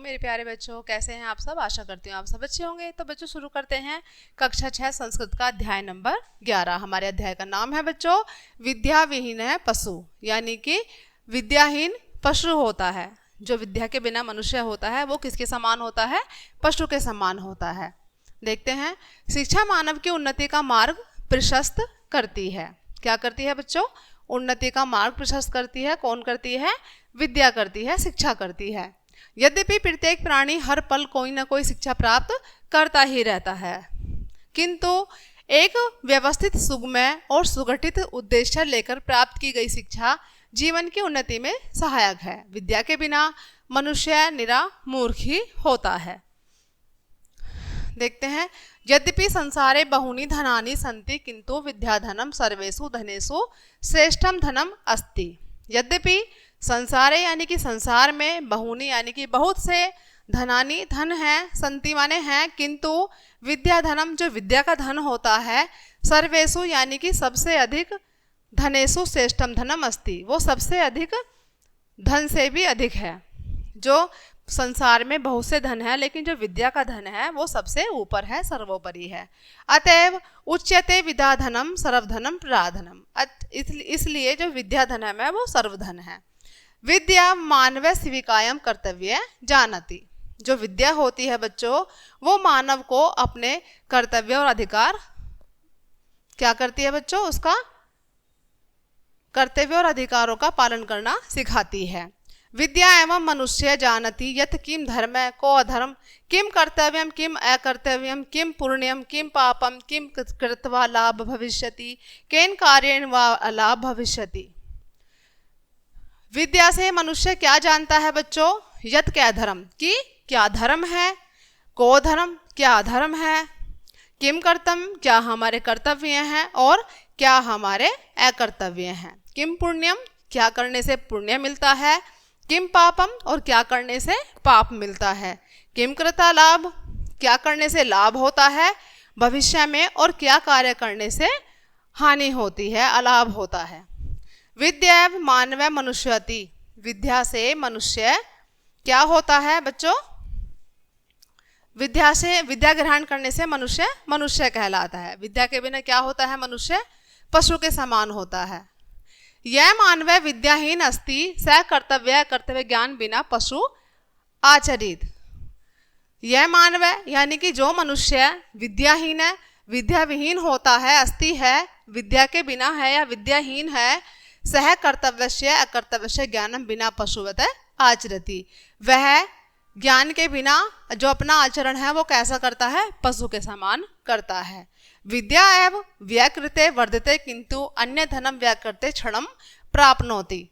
मेरे प्यारे बच्चों, कैसे हैं आप सब। आशा करती हूँ आप सब अच्छे होंगे। तो बच्चों शुरू करते हैं कक्षा 6 संस्कृत का अध्याय नंबर 11। हमारे अध्याय का नाम है बच्चों विद्या विहीन है पशु, यानी कि विद्याहीन पशु होता है। जो विद्या के बिना मनुष्य होता है वो किसके समान होता है? पशु के समान होता है। देखते हैं, शिक्षा मानव की उन्नति का मार्ग प्रशस्त करती है। क्या करती है बच्चों? उन्नति का मार्ग प्रशस्त करती है। कौन करती है? विद्या करती है, शिक्षा करती है। यद्यपि प्रत्येक प्राणी हर पल कोई ना कोई शिक्षा प्राप्त करता ही रहता है, किंतु एक व्यवस्थित, सुगमय और सुगठित उद्देश्य लेकर प्राप्त की गई शिक्षा जीवन की उन्नति में सहायक है। विद्या के बिना मनुष्य निरा मूर्ख ही होता है। देखते हैं, यद्यपि संसारे बहुनी धनानि सन्ति किंतु विद्याधनम सर्वेषु धनेषु श्रेष्ठम धनम अस्ति। यद्यपि संसारे यानी कि संसार में, बहुनी यानी कि बहुत से, धनानी धन है, संति माने हैं, किंतु विद्याधनम जो विद्या का धन होता है, सर्वेषु यानी कि सबसे अधिक, धनेषु श्रेष्ठम धनम अस्ति वो सबसे अधिक धन से भी अधिक है। जो संसार में बहुत से धन है, लेकिन जो विद्या का धन है वो सबसे ऊपर है, सर्वोपरि है। अतएव उच्यते विद्याधनम सर्वधनम प्रराधनम। इसलिए जो विद्याधन है वो सर्वधन है। विद्या मानव शिविकायम कर्तव्य जानति। जो विद्या होती है बच्चों, वो मानव को अपने कर्तव्य और अधिकार क्या करती है बच्चों? उसका कर्तव्य और अधिकारों का पालन करना सिखाती है। विद्या एवं मनुष्य जानति यत् किम धर्म को अधर्म, किम कर्तव्यम किम अकर्तव्यम, किम पुण्यम किम पापम, किम कृत्वा लाभ भविष्यति, केन कार्येण वा अलाभ भविष्यति। विद्या से मनुष्य क्या जानता है बच्चों? यत् क्या धर्म, कि क्या धर्म है, को धर्म क्या अधर्म है, किम कर्तव्य क्या हमारे कर्तव्य हैं और क्या हमारे अकर्तव्य हैं, किम पुण्यम क्या करने से पुण्य मिलता है, किम पापम और क्या करने से पाप मिलता है, किम कृता लाभ क्या करने से लाभ होता है भविष्य में और क्या कार्य करने से हानि होती है, अलाभ होता है। विद्या मानव मनुष्यति। विद्या से मनुष्य क्या होता है बच्चों? विद्या से, विद्या ग्रहण करने से मनुष्य मनुष्य कहलाता है। विद्या के बिना क्या होता है? मनुष्य पशु के समान होता है। यह मानव विद्याहीन अस्ति स कर्तव्य कर्तव्य ज्ञान बिना पशु आचरित। यह मानव यानी कि जो मनुष्य विद्याहीन है, विद्या विहीन होता है, अस्ति है, विद्या के बिना है या विद्याहीन है, सह कर्तव्य अकर्तव्य ज्ञानम बिना पशुवत आचरति। वह ज्ञान के बिना जो अपना आचरण है वो कैसा करता है? पशु के समान करता है। विद्या एव व्याकृते वर्धते किंतु अन्य धनम व्याकृते क्षणम प्राप्नोति।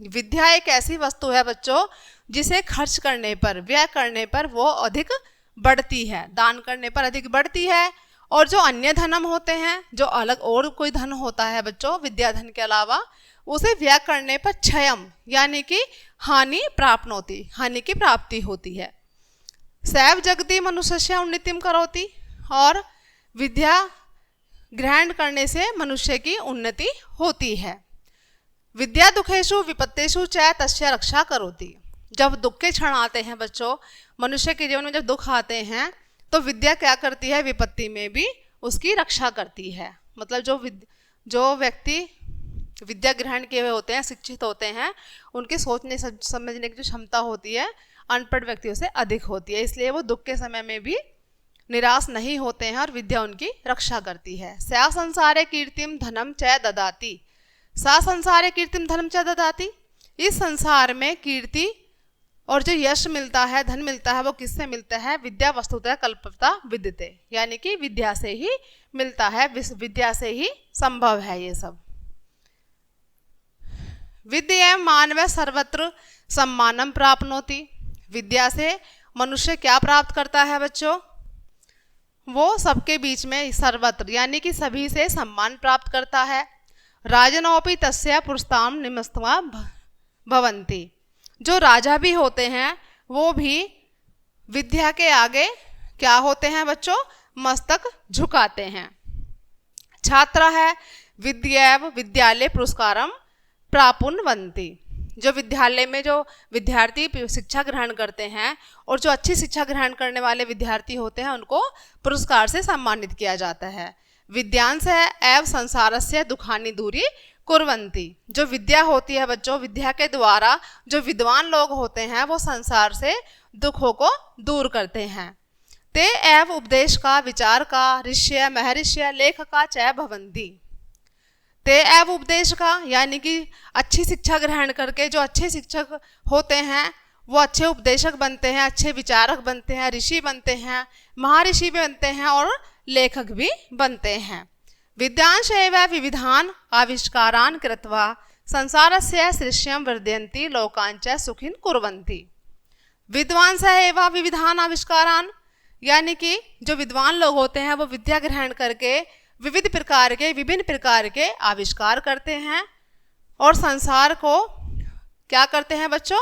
विद्या एक ऐसी वस्तु है बच्चों जिसे खर्च करने पर, व्यय करने पर वो अधिक बढ़ती है, दान करने पर अधिक बढ़ती है। और जो अन्य धनम होते हैं, जो अलग और कोई धन होता है बच्चों विद्याधन के अलावा, उसे व्यय करने पर क्षयम यानी कि हानि प्राप्नोति, हानि की प्राप्ति होती है। सैव जगति मनुष्य उन्नतिम करोति। और विद्या ग्रहण करने से मनुष्य की उन्नति होती है। विद्या दुखेषु विपत्तेषु च तस्य रक्षा करोति। जब दुख के क्षण आते हैं बच्चों, मनुष्य के जीवन में जब दुख आते हैं तो विद्या क्या करती है? विपत्ति में भी उसकी रक्षा करती है। मतलब जो व्यक्ति विद्या ग्रहण किए हुए होते हैं, शिक्षित होते हैं, उनके सोचने समझने की जो क्षमता होती है अनपढ़ व्यक्तियों से अधिक होती है। इसलिए वो दुख के समय में भी निराश नहीं होते हैं और विद्या उनकी रक्षा करती है। सा संसारे कीर्तिम धनम च ददाति। सा संसारे कीर्तिम धनम च ददाति। इस संसार में कीर्ति और जो यश मिलता है, धन मिलता है, वो किससे मिलता है? विद्या वस्तुतः कल्पता विद्यते, यानी कि विद्या से ही मिलता है, विद्या से ही संभव है ये सब। विद्या मानव सर्वत्र सम्मानम प्राप्नोति। विद्या से मनुष्य क्या प्राप्त करता है बच्चों? वो सबके बीच में सर्वत्र यानी कि सभी से सम्मान प्राप्त करता है। राजनोपि तस्य पुरस्ताम निमस्तवा भवन्ति। जो राजा भी होते हैं वो भी विद्या के आगे क्या होते हैं बच्चों? मस्तक झुकाते हैं। छात्र है विद्या विद्यालय पुरस्कारम प्रापुन्वन्ति। जो विद्यालय में जो विद्यार्थी शिक्षा ग्रहण करते हैं और जो अच्छी शिक्षा ग्रहण करने वाले विद्यार्थी होते हैं उनको पुरस्कार से सम्मानित किया जाता है। विद्यांश एव संसारस्य दुखानि दूरी कुर्वन्ति। जो विद्या होती है बच्चों, विद्या के द्वारा जो विद्वान लोग होते हैं वो संसार से दुखों को दूर करते हैं। ते एव उपदेश का विचार का ऋष्य महर्षि लेख का च भवन्ति। ते एव उपदेश का यानी कि अच्छी शिक्षा ग्रहण करके जो अच्छे शिक्षक होते हैं वो अच्छे उपदेशक बनते हैं, अच्छे विचारक बनते हैं, ऋषि बनते हैं, महर्षि भी बनते हैं और लेखक भी बनते हैं। विद्यांश एव विविधान आविष्कारान कृत्वा संसारस्य सृष्यं वर्धयन्ति लोकांच सुखिन कुर्वन्ति। विद्वांस एव विविधान आविष्कारान यानी कि जो विद्वान लोग होते हैं वो विद्या ग्रहण करके विभिन्न प्रकार के आविष्कार करते हैं और संसार को क्या करते हैं बच्चों,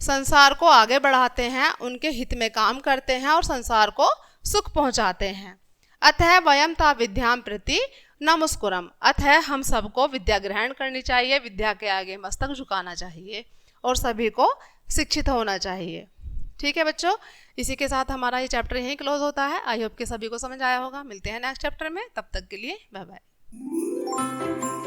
संसार को आगे बढ़ाते हैं, उनके हित में काम करते हैं और संसार को सुख पहुंचाते हैं। अतः वयम ता विद्याम प्रति नमस्कुरम। अतः हम सबको विद्या ग्रहण करनी चाहिए, विद्या के आगे मस्तक झुकाना चाहिए और सभी को शिक्षित होना चाहिए। ठीक है बच्चों, इसी के साथ हमारा ये चैप्टर यहीं क्लोज होता है। आई होप कि सभी को समझ आया होगा। मिलते हैं नेक्स्ट चैप्टर में, तब तक के लिए बाय बाय।